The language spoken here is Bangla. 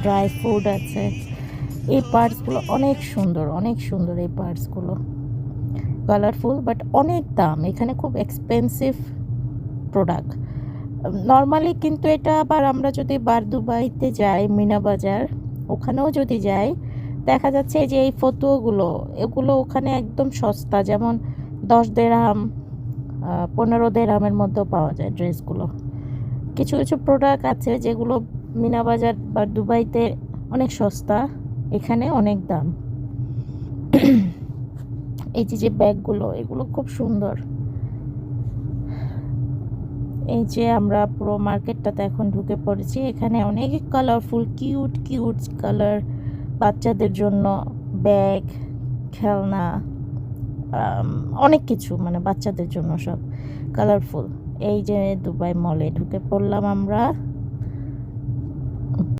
ড্রাই ফ্রুট আছে। এই পার্টসগুলো অনেক সুন্দর, অনেক সুন্দর এই পার্টসগুলো, কালারফুল, বাট অনেক দাম এখানে, খুব এক্সপেন্সিভ প্রোডাক্ট নর্মালি। কিন্তু এটা আবার আমরা যদি বারদুবাইতে যাই, মিনা বাজার, ওখানেও যদি যাই, দেখা যাচ্ছে যে এই ফতুয়াগুলো, এগুলো ওখানে একদম সস্তা, যেমন 10 দিরহাম, 15 দিরহামের মধ্যেও পাওয়া যায় ড্রেসগুলো। কিছু কিছু প্রোডাক্ট আছে যেগুলো মিনা বাজার বা দুবাইতে অনেক সস্তা, এখানে অনেক দাম। এই যে যে ব্যাগগুলো, এগুলো খুব সুন্দর। এই যে আমরা পুরো মার্কেটটাতে এখন ঢুকে পড়েছি, এখানে অনেক কালারফুল কিউট কিউট কালার, বাচ্চাদের জন্য ব্যাগ, খেলনা, অনেক কিছু, মানে বাচ্চাদের জন্য সব কালারফুল। এই যে দুবাই মলে ঢুকে পড়লাম আমরা।